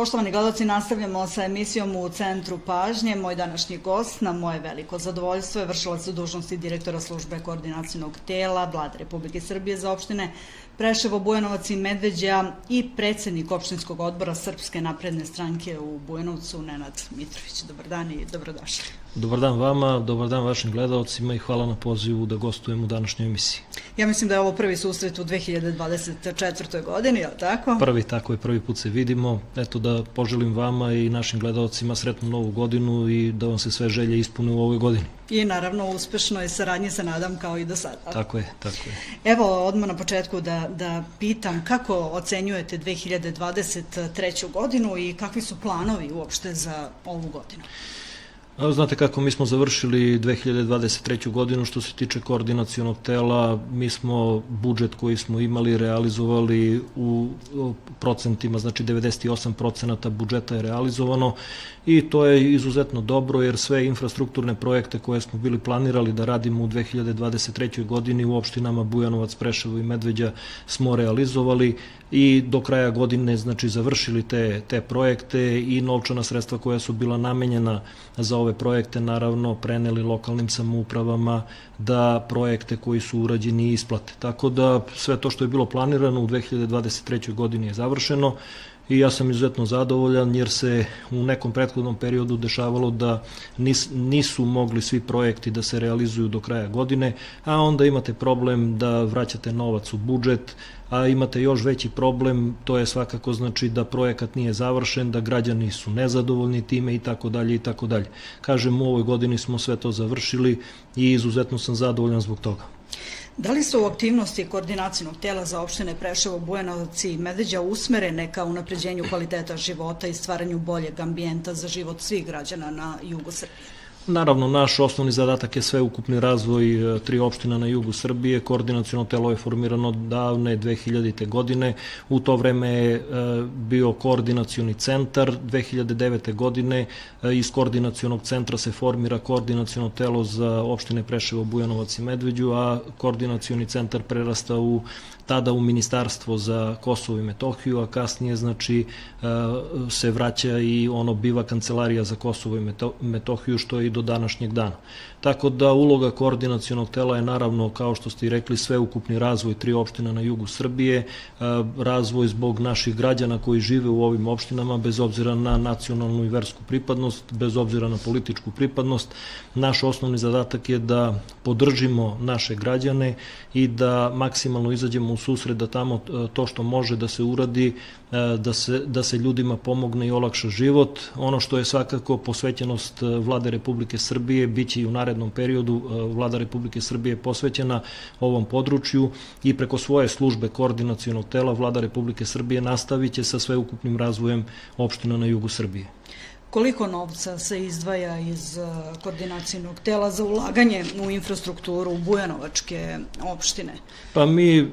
Poštovani gledaoci, nastavljamo sa emisijom U centru pažnje. Moj današnji gost, na moje veliko zadovoljstvo, je vršilac dužnosti direktora službe koordinacionog tela Vlade Republike Srbije za opštine Preševo, Bujanovac i Medveđa i predsednik opštinskog odbora Srpske napredne stranke u Bujanovcu, Nenad Mitrović. Dobar dan i dobrodošli. Dobar dan vama, dobar dan vašim gledaocima i hvala na pozivu da gostujem u današnjoj emisiji. Ja mislim da je ovo prvi susret u 2024. godini, je li tako? Prvi put se vidimo. Eto da poželim vama i našim gledaocima sretnu novu godinu i da vam se sve želje ispune u ovoj godini. I naravno uspešnoj saradnji se nadam kao i do sada. Tako je. Evo odmah na početku da pitam kako ocenjujete 2023. godinu i kakvi su planovi uopšte za ovu godinu? Znate kako, mi smo završili 2023. godinu što se tiče koordinacionog tela, mi smo budžet koji smo imali realizovali u procentima, znači 98% budžeta je realizovano i to je izuzetno dobro jer sve infrastrukturne projekte koje smo bili planirali da radimo u 2023. godini u opštinama Bujanovac, Preševo i Medveđa smo realizovali i do kraja godine znači završili te projekte i novčana sredstva koja su bila namenjena za ove projekte naravno preneli lokalnim samoupravama da projekte koji su urađeni isplate. Tako da sve to što je bilo planirano u 2023. godini je završeno i ja sam izuzetno zadovoljan jer se u nekom prethodnom periodu dešavalo da nisu mogli svi projekti da se realizuju do kraja godine, a onda imate problem da vraćate novac u budžet, a imate još veći problem, to je svakako znači da projekat nije završen, da građani su nezadovoljni time i tako dalje. Kažem, u ovoj godini smo sve to završili i izuzetno sam zadovoljan zbog toga. Da li su aktivnosti koordinacionog tela za opštine Preševo, Bujanovac i Medveđa usmerene ka unapređenju kvaliteta života i stvaranju boljeg ambijenta za život svih građana na jugu Srbije? Naravno, naš osnovni zadatak je sveukupni razvoj 3 opština na jugu Srbije. Koordinaciono telo je formirano davne 2000. godine. U to vreme je bio koordinacioni centar. 2009. godine iz koordinacionog centra se formira koordinaciono telo za opštine Preševo, Bujanovac i Medveđu, a koordinacioni centar prerasta tada u Ministarstvo za Kosovo i Metohiju, a kasnije znači se vraća i ono biva Kancelarija za Kosovo i Metohiju, što je i do današnjeg dana. Tako da uloga koordinacionog tela je naravno, kao što ste i rekli, sveukupni razvoj 3 opština na jugu Srbije, razvoj zbog naših građana koji žive u ovim opštinama, bez obzira na nacionalnu i versku pripadnost, bez obzira na političku pripadnost. Naš osnovni zadatak je da podržimo naše građane i da maksimalno izađemo u susret da tamo to što može da se uradi, da se ljudima pomogne i olakša život. Ono što je svakako posvećenost Vlade Republike Srbije, biće i u narednom periodu Vlada Republike Srbije posvećena ovom području i preko svoje službe koordinacionog tela Vlada Republike Srbije nastavit će sa sveukupnim razvojem opština na jugu Srbije. Koliko novca se izdvaja iz koordinacionog tela za ulaganje u infrastrukturu Bujanovačke opštine? Pa mi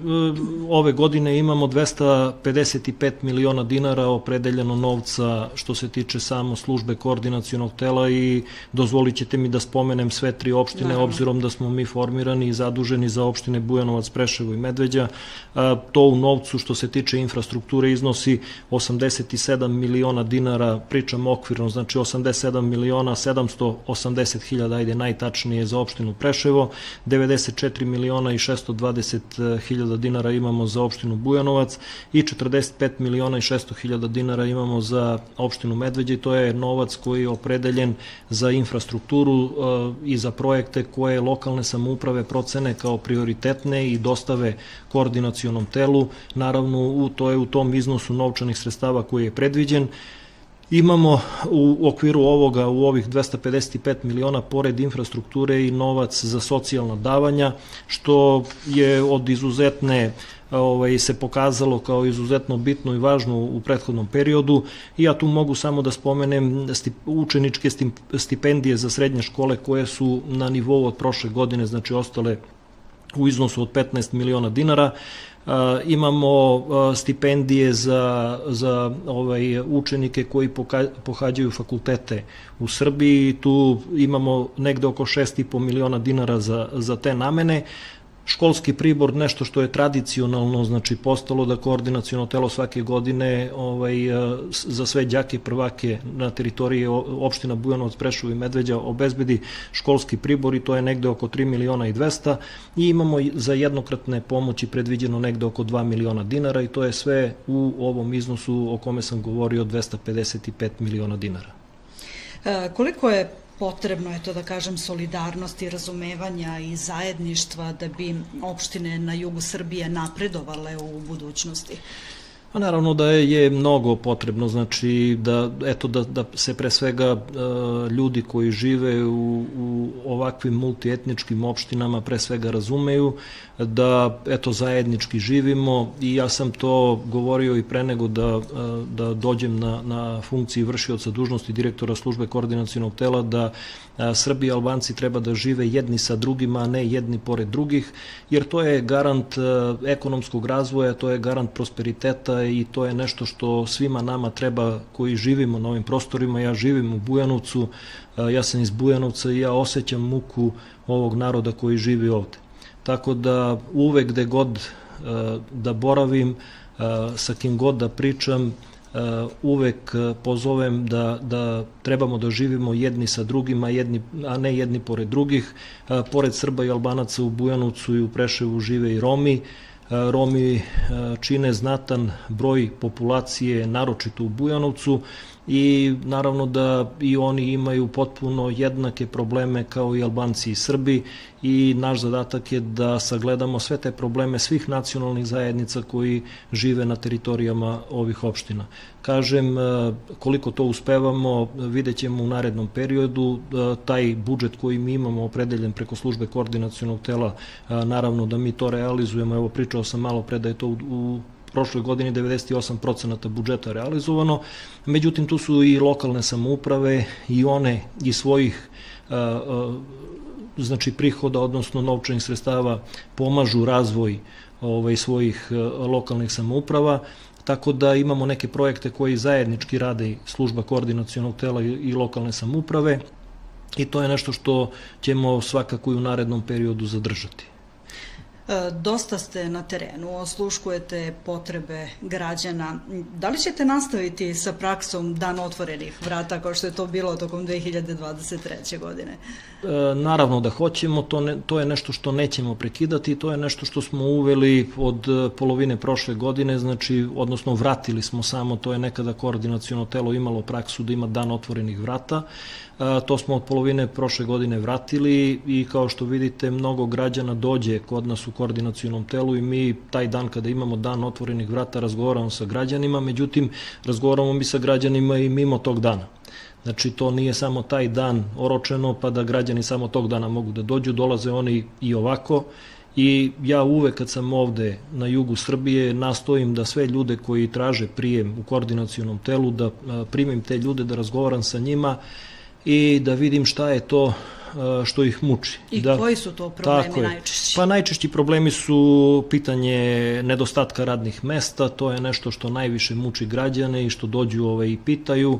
ove godine imamo 255 miliona dinara opredeljeno novca što se tiče samo službe koordinacionog tela i dozvolit ćete mi da spomenem sve 3 opštine, obzirom da smo mi formirani i zaduženi za opštine Bujanovac, Preševo i Medveđa. To u novcu što se tiče infrastrukture iznosi 87 miliona dinara, pričamo okvirno, znači 87 miliona 780 hiljada, ajde najtačnije za opštinu Preševo, 94 miliona i 620 hiljada dinara imamo za opštinu Bujanovac i 45 miliona i 600 hiljada dinara imamo za opštinu Medveđa i to je novac koji je opredeljen za infrastrukturu i za projekte koje lokalne samouprave procene kao prioritetne i dostave koordinacionom telu. Naravno, to je u tom iznosu novčanih sredstava koji je predviđen. Imamo u okviru ovoga, u ovih 255 miliona, pored infrastrukture i novac za socijalna davanja, što je od izuzetne se pokazalo kao izuzetno bitno i važno u prethodnom periodu. I ja tu mogu samo da spomenem učeničke stipendije za srednje škole koje su na nivou od prošle godine, znači ostale u iznosu od 15 miliona dinara. Imamo stipendije za učenike koji pohađaju fakultete u Srbiji. Tu imamo negde oko 6,5 miliona dinara za te namene. školski pribor nešto što je tradicionalno, znači postalo da koordinaciono telo svake godine za sve đake prvake na teritoriji opština Bujanovac, Preševo i Medveđa obezbedi školski pribor i to je negde oko 3.200.000 i imamo za jednokratne pomoći predviđeno negde oko 2.000.000 dinara i to je sve u ovom iznosu o kome sam govorio 255 miliona dinara. Koliko je potrebno, da kažem, solidarnosti, razumevanja i zajedništva da bi opštine na jugu Srbije napredovale u budućnosti? Pa naravno da je mnogo potrebno, znači da se pre svega ljudi koji žive u ovakvim multietničkim opštinama pre svega razumeju, da zajednički živimo i ja sam to govorio i pre nego da dođem na funkciji vršioca dužnosti direktora službe koordinacionog tela, da Srbi i Albanci treba da žive jedni sa drugima, a ne jedni pored drugih, jer to je garant ekonomskog razvoja, to je garant prosperiteta i to je nešto što svima nama treba koji živimo na ovim prostorima. Ja živim u Bujanovcu, ja sam iz Bujanovca i ja osjećam muku ovog naroda koji živi ovde. Tako da uvek gde god da boravim, sa kim god da pričam, uvek pozovem da trebamo da živimo jedni sa drugima, a ne jedni pored drugih. Pored Srba i Albanaca u Bujanovcu i u Preševu žive i Romi. Romi čine znatan broj populacije, naročito u Bujanovcu, i naravno da i oni imaju potpuno jednake probleme kao i Albanci i Srbi i naš zadatak je da sagledamo sve te probleme svih nacionalnih zajednica koji žive na teritorijama ovih opština. Kažem, koliko to uspevamo, vidjet ćemo u narednom periodu. Taj budžet koji mi imamo opredeljen preko službe koordinacionog tela, naravno da mi to realizujemo. Evo, pričao sam malo pre da je to u prošloj godini 98% budžeta realizovano, međutim tu su i lokalne samouprave i one iz svojih prihoda, odnosno novčanih sredstava, pomažu razvoj svojih lokalnih samouprava, tako da imamo neke projekte koji zajednički rade služba koordinacionog tela i lokalne samouprave i to je nešto što ćemo svakako i u narednom periodu zadržati. Dosta ste na terenu, osluškujete potrebe građana. Da li ćete nastaviti sa praksom Dan otvorenih vrata kao što je to bilo tokom 2023. godine? Naravno da hoćemo, to je nešto što nećemo prekidati, to je nešto što smo uveli od polovine prošle godine, odnosno vratili smo samo, to je nekada koordinaciono telo imalo praksu da ima Dan otvorenih vrata. To smo od polovine prošle godine vratili i kao što vidite mnogo građana dođe kod nas u koordinacionom telu i mi taj dan kada imamo Dan otvorenih vrata razgovaramo sa građanima, međutim razgovaramo mi sa građanima i mimo tog dana. Znači to nije samo taj dan oročeno pa da građani samo tog dana mogu da dođu, dolaze oni i ovako. I ja uvek kad sam ovde na jugu Srbije nastojim da sve ljude koji traže prijem u koordinacionom telu, da primim te ljude, da razgovaram sa njima i da vidim šta je to što ih muči. I koji su to problemi najčešći? Pa najčešći problemi su pitanje nedostatka radnih mesta, to je nešto što najviše muči građane i što dođu i pitaju.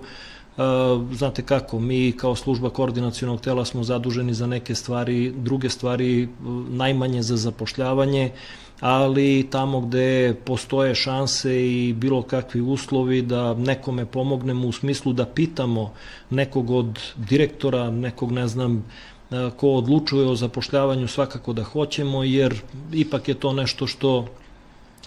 Znate kako, mi kao služba koordinacionog tela smo zaduženi za neke stvari, druge stvari najmanje za zapošljavanje, ali tamo gde postoje šanse i bilo kakvi uslovi da nekome pomognemo u smislu da pitamo nekog od direktora, nekog ne znam ko odlučuje o zapošljavanju, svakako da hoćemo, jer ipak je to nešto što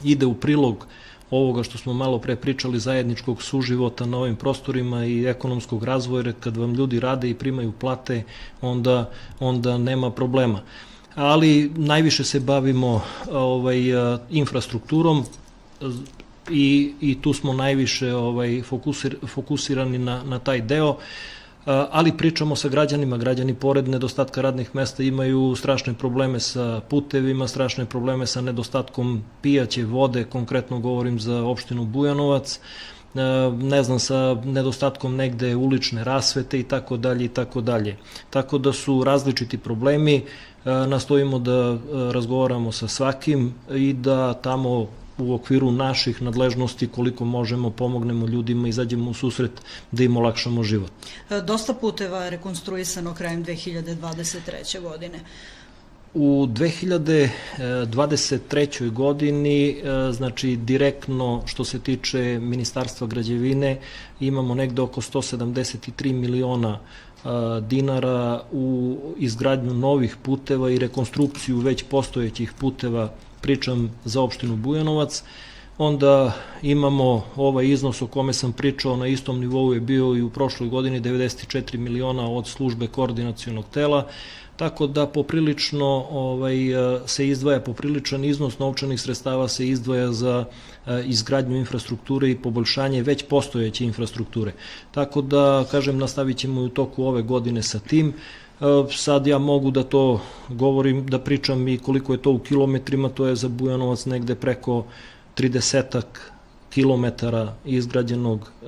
ide u prilog ovoga što smo malo pre pričali, zajedničkog suživota na ovim prostorima i ekonomskog razvoja, jer kad vam ljudi rade i primaju plate, onda nema problema. Ali najviše se bavimo infrastrukturom i tu smo najviše fokusirani na taj deo, ali pričamo sa građanima. Građani pored nedostatka radnih mesta imaju strašne probleme sa putevima, strašne probleme sa nedostatkom pijaće vode, konkretno govorim za opštinu Bujanovac, ne znam, sa nedostatkom negde ulične rasvete i tako dalje i tako dalje. Tako da su različiti problemi, nastojimo da razgovaramo sa svakim i da tamo u okviru naših nadležnosti koliko možemo pomognemo ljudima, izađemo u susret da im olakšamo život. Dosta puteva je rekonstruisano krajem 2023. godine. U 2023. godini, znači direktno što se tiče Ministarstva građevine, imamo negde oko 173 miliona dinara u izgradnju novih puteva i rekonstrukciju već postojećih puteva, pričam za opštinu Bujanovac. Onda imamo ovaj iznos o kome sam pričao, na istom nivou je bio i u prošloj godini 94 miliona od službe koordinacionog tela, tako da poprilično se izdvaja, popriličan iznos novčanih sredstava se izdvaja za izgradnju infrastrukture i poboljšanje već postojeće infrastrukture. Tako da, kažem, nastavit ćemo u toku ove godine sa tim. Sad ja mogu da to govorim, da pričam i koliko je to u kilometrima, to je za Bujanovac negde preko 30 kilometara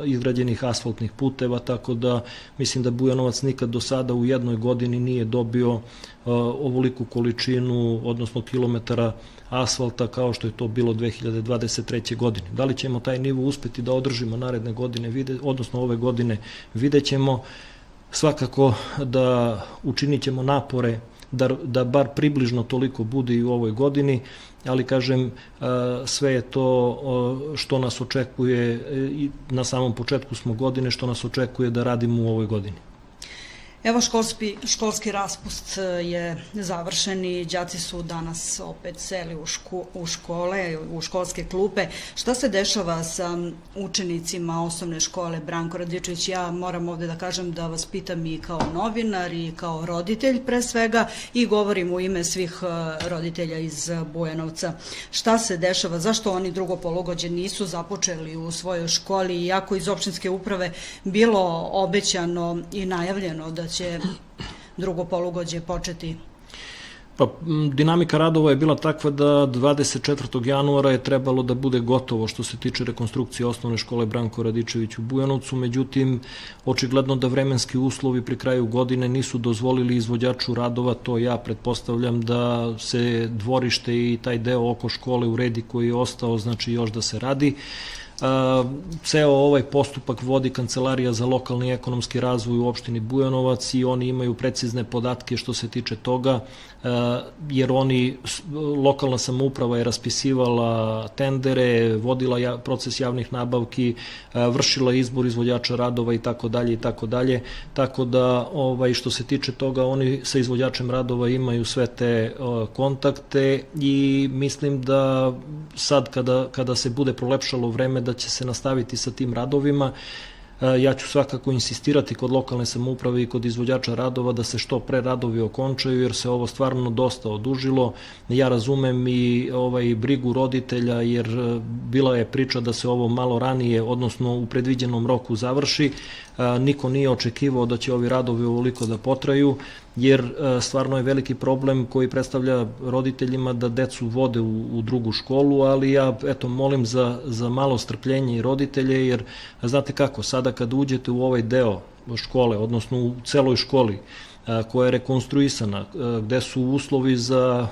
izgrađenih asfaltnih puteva, tako da mislim da Bujanovac nikad do sada u jednoj godini nije dobio ovoliku količinu, odnosno kilometara asfalta kao što je to bilo 2023. godine. Da li ćemo taj nivo uspeti da održimo naredne godine, odnosno ove godine, vidjet ćemo. Svakako da učinit ćemo napore da bar približno toliko bude i u ovoj godini, ali kažem, sve je to što nas očekuje, na samom početku smo godine, što nas očekuje da radimo u ovoj godini. Evo, školski raspust je završen i đaci su danas opet seli u škole, u školske klupe. Šta se dešava sa učenicima osnovne škole Branko Radičević? Ja moram ovde da kažem da vas pitam i kao novinar i kao roditelj pre svega i govorim u ime svih roditelja iz Bujanovca. Šta se dešava? Zašto oni drugo polugođe nisu započeli u svojoj školi, iako iz opštinske uprave bilo obećano i najavljeno da će drugo polugođe početi? Pa, dinamika radova je bila takva da 24. januara je trebalo da bude gotovo što se tiče rekonstrukcije osnovne škole Branko Radičević u Bujanovcu, međutim, očigledno da vremenski uslovi pri kraju godine nisu dozvolili izvođaču radova, to ja pretpostavljam da se dvorište i taj deo oko škole uredi koji je ostao, znači još da se radi. Ceo ovaj postupak vodi Kancelarija za lokalni i ekonomski razvoj u opštini Bujanovac i oni imaju precizne podatke što se tiče toga, jer lokalna samouprava je raspisivala tendere, vodila proces javnih nabavki, vršila izbor izvođača radova i tako dalje, tako da što se tiče toga oni sa izvođačem radova imaju sve te kontakte i mislim da sad kada se bude prolepšalo vreme da će se nastaviti sa tim radovima. Ja ću svakako insistirati kod lokalne samouprave i kod izvođača radova da se što pre radovi okončaju, jer se ovo stvarno dosta odužilo. Ja razumem i brigu roditelja, jer bila je priča da se ovo malo ranije, odnosno u predviđenom roku završi. Niko nije očekivao da će ovi radovi ovoliko da potraju, jer stvarno je veliki problem koji predstavlja roditeljima da decu vode u drugu školu, ali ja molim za malo strpljenje i roditelje, jer znate kako, sada kad uđete u ovaj deo škole, odnosno u celoj školi koja je rekonstruisana, gde su uslovi za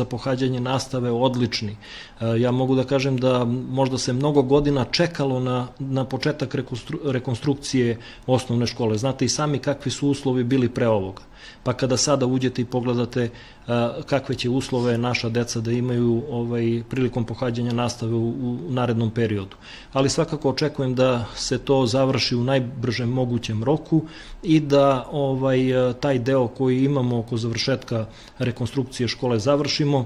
pohađanje nastave odlični. Ja mogu da kažem da možda se mnogo godina čekalo na početak rekonstrukcije osnovne škole. Znate i sami kakvi su uslovi bili pre ovoga. Pa kada sada uđete i pogledate kakve će uslove naša deca da imaju prilikom pohađanja nastave u narednom periodu. Ali svakako očekujem da se to završi u najbržem mogućem roku i da taj deo koji imamo oko završetka rekonstrukcije škole završimo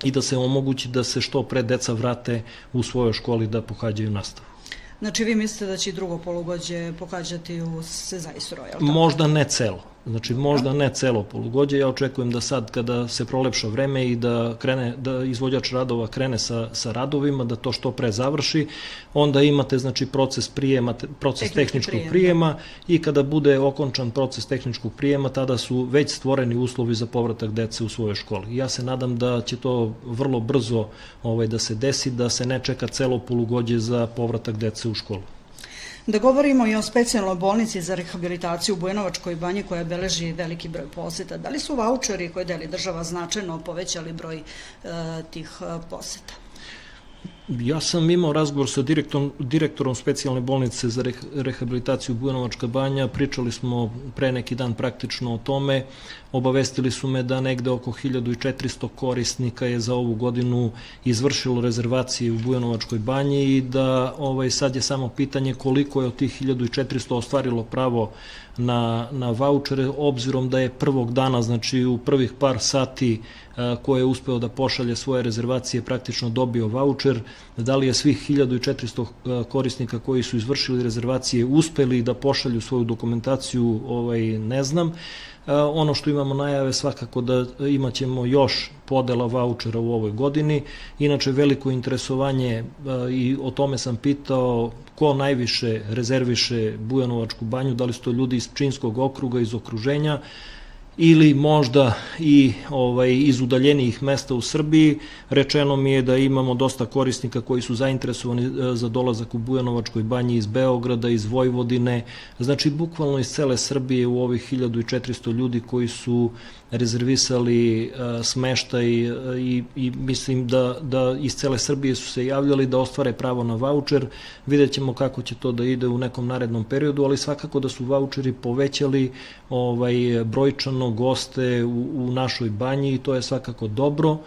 i da se omogući da se što pre deca vrate u svojoj školi da pohađaju nastavu. Znači vi mislite da će i drugo polugođe pohađati u Sezajsro, je li tako? Možda ne celo. Znači možda ne celo polugođe, ja očekujem da sad kada se prolepša vreme i da izvođač radova krene sa radovima, da to što pre završi, onda imate znači proces tehničkog prijema i kada bude okončan proces tehničkog prijema, tada su već stvoreni uslovi za povratak dece u svojoj školi. Ja se nadam da će to vrlo brzo da se desi, da se ne čeka celo polugođe za povratak dece u školu. Da govorimo i o specijalnoj bolnici za rehabilitaciju u Bujanovačkoj banji koja beleži veliki broj poseta. Da li su vaučeri koje deli država značajno povećali broj tih poseta? Ja sam imao razgovor sa direktorom specijalne bolnice za rehabilitaciju Bujanovačka banja, pričali smo pre neki dan praktično o tome, obavestili su me da negde oko 1400 korisnika je za ovu godinu izvršilo rezervacije u Bujanovačkoj banji i da sad je samo pitanje koliko je od tih 1400 ostvarilo pravo na vaučere, obzirom da je prvog dana, znači u prvih par sati ko je uspeo da pošalje svoje rezervacije praktično dobio vaučer. Da li je svih 1400 korisnika koji su izvršili rezervacije uspeli da pošalju svoju dokumentaciju, ne znam. Ono što imamo najave svakako da imaćemo još podela vaučera u ovoj godini. Inače, veliko interesovanje i o tome sam pitao ko najviše rezerviše Bujanovačku banju, da li su to ljudi iz Pčinjskog okruga, iz okruženja, ili možda i iz udaljenijih mesta u Srbiji. Rečeno mi je da imamo dosta korisnika koji su zainteresovani za dolazak u Bujanovačkoj banji iz Beograda, iz Vojvodine, znači bukvalno iz cele Srbije u ovih 1400 ljudi koji su rezervisali smeštaj i mislim da iz cele Srbije su se javljali da ostvare pravo na vaučer. Vidjet ćemo kako će to da ide u nekom narednom periodu, ali svakako da su vaučeri povećali brojčano goste u našoj banji i to je svakako dobro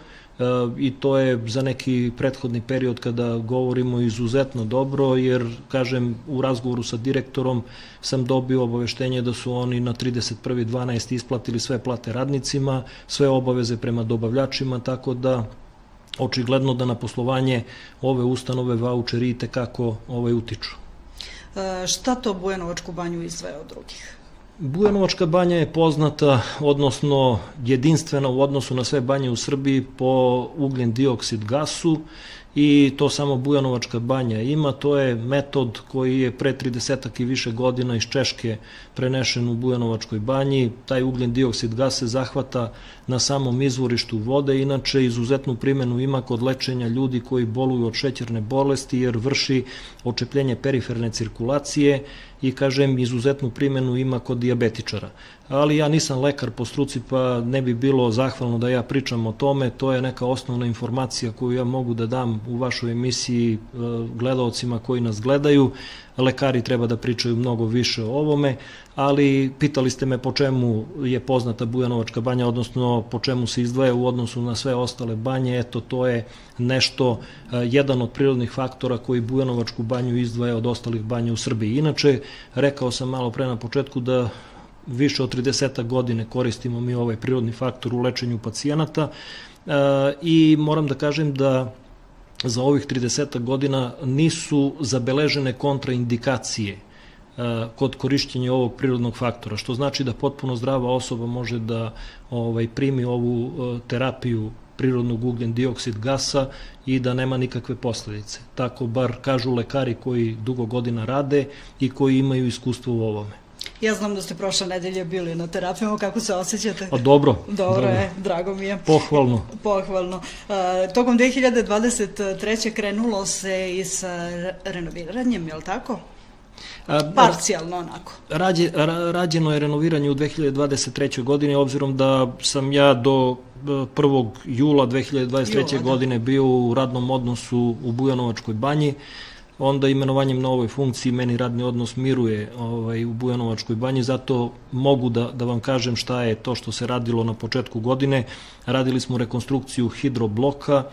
i to je za neki prethodni period kada govorimo izuzetno dobro, jer kažem u razgovoru sa direktorom sam dobio obaveštenje da su oni na 31.12. isplatili sve plate radnicima, sve obaveze prema dobavljačima, tako da očigledno da na poslovanje ove ustanove vaučeri itekako utiču. Šta to Bujanovačku banju izdvaja od drugih? Bujanovačka banja je poznata, odnosno jedinstvena u odnosu na sve banje u Srbiji po ugljen dioksid gasu i to samo Bujanovačka banja ima. To je metod koji je pre 30 i više godina iz Češke prenešen u Bujanovačkoj banji. Taj ugljen dioksid gas se zahvata na samom izvorištu vode, inače izuzetnu primenu ima kod lečenja ljudi koji boluju od šećerne bolesti jer vrši očepljenje periferne cirkulacije i kažem izuzetnu primenu ima kod dijabetičara. Ali ja nisam lekar po struci pa ne bi bilo zahvalno da ja pričam o tome, to je neka osnovna informacija koju ja mogu da dam u vašoj emisiji gledaocima koji nas gledaju. Lekari treba da pričaju mnogo više o ovome, ali pitali ste me po čemu je poznata Bujanovačka banja, odnosno po čemu se izdvaja u odnosu na sve ostale banje. Eto, to je nešto, jedan od prirodnih faktora koji Bujanovačku banju izdvaja od ostalih banja u Srbiji. Inače, rekao sam malo pre na početku da više od 30 godine koristimo mi ovaj prirodni faktor u lečenju pacijenata i moram da kažem da za ovih 30 godina nisu zabeležene kontraindikacije kod korišćenja ovog prirodnog faktora, što znači da potpuno zdrava osoba može da primi ovu terapiju prirodnog ugljen dioksid gasa i da nema nikakve posledice. Tako bar kažu lekari koji dugo godina rade i koji imaju iskustvo u ovome. Ja znam da ste prošle nedelje bili na terapijama, kako se osjećate? Dobro. Dobro je, drago mi je. Pohvalno. Pohvalno. Tokom 2023. krenulo se i sa renoviranjem, je li tako? Parcijalno onako. Rađeno je renoviranje u 2023. godini, obzirom da sam ja do 1. jula 2023. godine bio u radnom odnosu u Bujanovačkoj banji. Onda imenovanjem na ovoj funkciji meni radni odnos miruje u Bujanovačkoj banji, zato mogu da vam kažem šta je to što se radilo na početku godine. Radili smo rekonstrukciju hidrobloka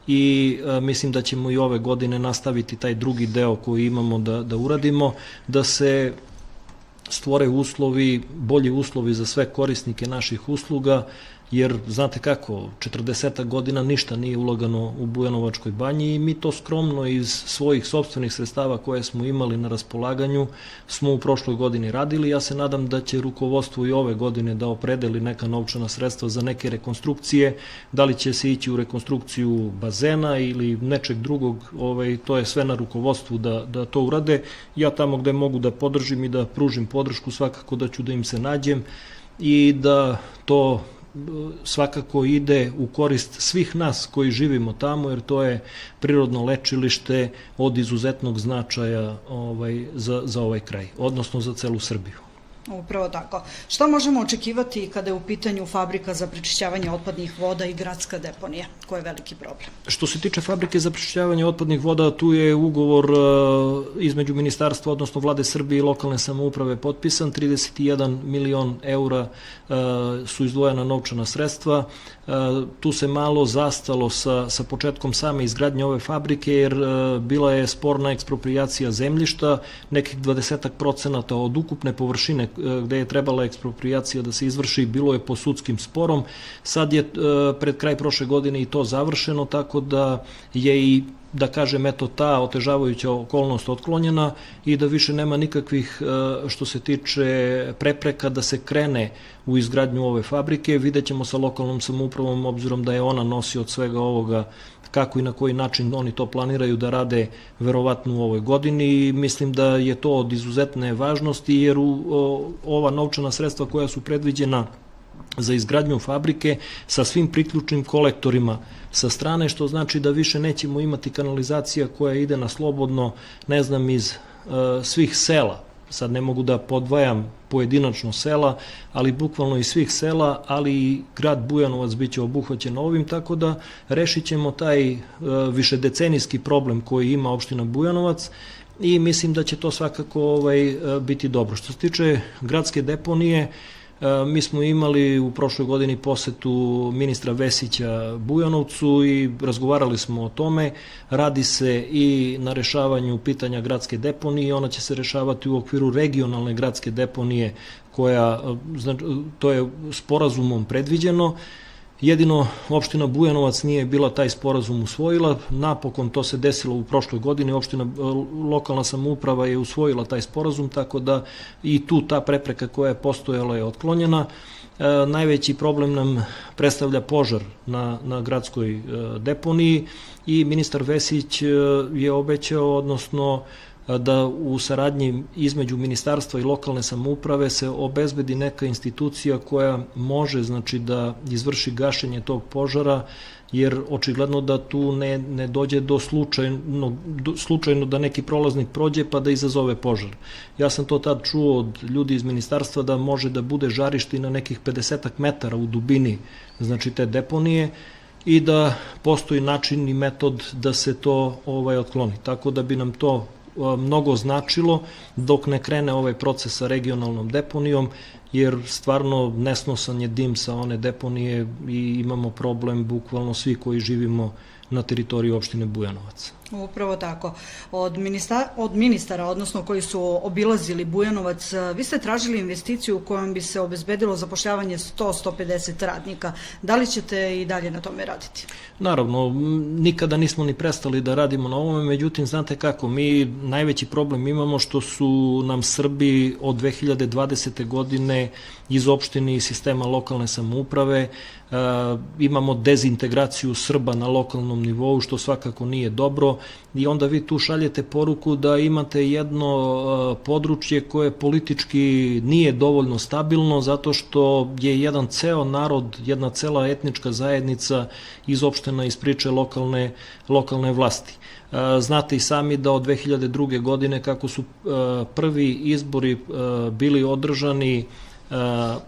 i mislim da ćemo i ove godine nastaviti taj drugi deo koji imamo da uradimo, da se stvore uslovi, bolji uslovi za sve korisnike naših usluga, jer znate kako, 40 godina ništa nije ulagano u Bujanovačkoj banji i mi to skromno iz svojih sopstvenih sredstava koje smo imali na raspolaganju smo u prošloj godini radili. Ja se nadam da će rukovodstvo i ove godine da opredeli neka novčana sredstva za neke rekonstrukcije, da li će se ići u rekonstrukciju bazena ili nečeg drugog, to je sve na rukovodstvu da to urade. Ja tamo gde mogu da podržim i da pružim podršku, svakako da ću da im se nađem i da to svakako ide u korist svih nas koji živimo tamo, jer to je prirodno lečilište od izuzetnog značaja za ovaj kraj, odnosno za celu Srbiju. Upravo tako. Šta možemo očekivati kada je u pitanju fabrika za prečišćavanje otpadnih voda i gradska deponija, koja je veliki problem? Što se tiče fabrike za prečišćavanje otpadnih voda, tu je ugovor između ministarstva, odnosno Vlade Srbije i lokalne samouprave potpisan. 31 milion eura su izdvojena novčana sredstva. Tu se malo zastalo sa početkom same izgradnje ove fabrike, jer bila je sporna eksproprijacija zemljišta, nekih 20% od ukupne površine gde je trebala eksproprijacija da se izvrši, bilo je po sudskim sporom. Sad je pred kraj prošle godine i to završeno, tako da je i, da kažem, eto, ta otežavajuća okolnost otklonjena i da više nema nikakvih, što se tiče prepreka, da se krene u izgradnju ove fabrike. Vidjet ćemo sa lokalnom samoupravom, obzirom da je ona nosi od svega ovoga, kako i na koji način oni to planiraju da rade verovatno u ovoj godini, i mislim da je to od izuzetne važnosti, jer ova novčana sredstva koja su predviđena za izgradnju fabrike sa svim priključnim kolektorima sa strane, što znači da više nećemo imati kanalizacija koja ide na slobodno, ne znam, iz svih sela. Sad ne mogu da podvajam pojedinačno sela, ali bukvalno iz svih sela, ali i grad Bujanovac biće obuhvaćen ovim, tako da rešit ćemo taj višedecenijski problem koji ima opština Bujanovac i mislim da će to svakako biti dobro. Što se tiče gradske deponije, mi smo imali u prošloj godini posetu ministra Vesića Bujanovcu i razgovarali smo o tome. Radi se i na rešavanju pitanja gradske deponije, ona će se rešavati u okviru regionalne gradske deponije koja, to je sporazumom predviđeno. Jedino opština Bujanovac nije bila taj sporazum usvojila, napokon to se desilo u prošloj godini, lokalna samouprava je usvojila taj sporazum, tako da i tu ta prepreka koja je postojala je otklonjena. Najveći problem nam predstavlja požar na gradskoj deponiji i ministar Vesić je obećao, odnosno da u saradnji između ministarstva i lokalne samouprave se obezbedi neka institucija koja može, znači, da izvrši gašenje tog požara, jer očigledno da tu ne dođe do slučajno da neki prolaznik prođe pa da izazove požar. Ja sam to tad čuo od ljudi iz ministarstva da može da bude žarište na nekih 50 metara u dubini, znači, te deponije, i da postoji način i metod da se to otkloni. Tako da bi nam to mnogo značilo dok ne krene ovaj proces sa regionalnom deponijom, jer stvarno nesnosan je dim sa one deponije i imamo problem bukvalno svi koji živimo na teritoriji opštine Bujanovac. Upravo tako. Od ministara, odnosno koji su obilazili Bujanovac, vi ste tražili investiciju kojom bi se obezbedilo zapošljavanje 100-150 radnika. Da li ćete i dalje na tome raditi? Naravno, nikada nismo ni prestali da radimo na ovome, međutim, znate kako, mi najveći problem imamo što su nam Srbi od 2020. godine iz opštine i sistema lokalne samouprave, imamo dezintegraciju Srba na lokalnom nivou, što svakako nije dobro, i onda vi tu šaljete poruku da imate jedno područje koje politički nije dovoljno stabilno, zato što je jedan ceo narod, jedna cela etnička zajednica izopštena iz priče lokalne vlasti. Znate i sami da od 2002. godine, kako su prvi izbori bili održani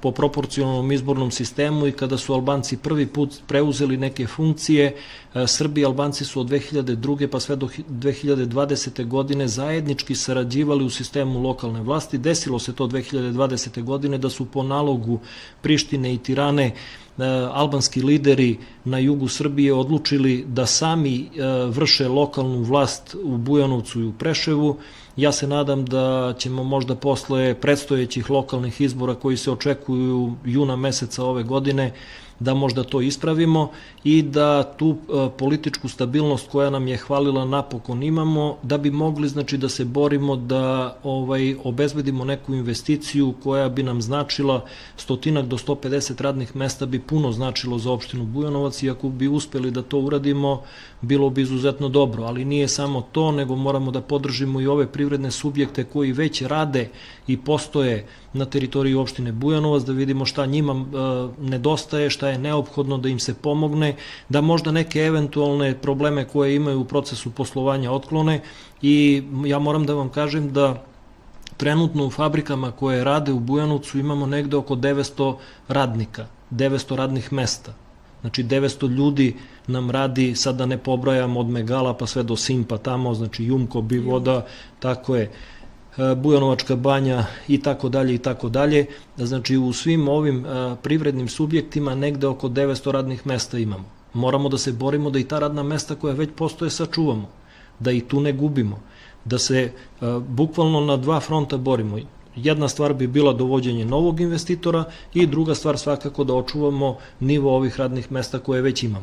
po proporcionalnom izbornom sistemu i kada su Albanci prvi put preuzeli neke funkcije, Srbi i Albanci su od 2002. pa sve do 2020. godine zajednički sarađivali u sistemu lokalne vlasti. Desilo se to 2020. godine da su po nalogu Prištine i Tirane albanski lideri na jugu Srbije odlučili da sami vrše lokalnu vlast u Bujanovcu i u Preševu. Ja se nadam da ćemo možda posle predstojećih lokalnih izbora koji se očekuju juna meseca ove godine da možda to ispravimo i da tu političku stabilnost koja nam je hvalila napokon imamo, da bi mogli, znači, da se borimo da obezbedimo neku investiciju koja bi nam značila 100 do 150 radnih mesta, bi puno značilo za opštinu Bujanovac, i ako bi uspeli da to uradimo, bilo bi izuzetno dobro, ali nije samo to, nego moramo da podržimo i ove privredne subjekte koji već rade i postoje na teritoriji opštine Bujanovac, da vidimo šta njima nedostaje, šta je neophodno da im se pomogne, da možda neke eventualne probleme koje imaju u procesu poslovanja otklone. I ja moram da vam kažem da Trenutno u fabrikama koje rade u Bujanovcu imamo negde oko 900 radnika, 900 radnih mesta. Znači 900 ljudi nam radi, sad da ne pobrajam od Megala pa sve do Simpa tamo, znači Jumko, Bivoda, tako je, Bujanovačka banja i tako dalje i tako dalje. Znači u svim ovim privrednim subjektima negde oko 900 radnih mesta imamo. Moramo da se borimo da i ta radna mesta koja već postoje sačuvamo, da ih tu ne gubimo, da se bukvalno na dva fronta borimo. Jedna stvar bi bila dovođenje novog investitora i druga stvar svakako da očuvamo nivo ovih radnih mesta koje već imamo.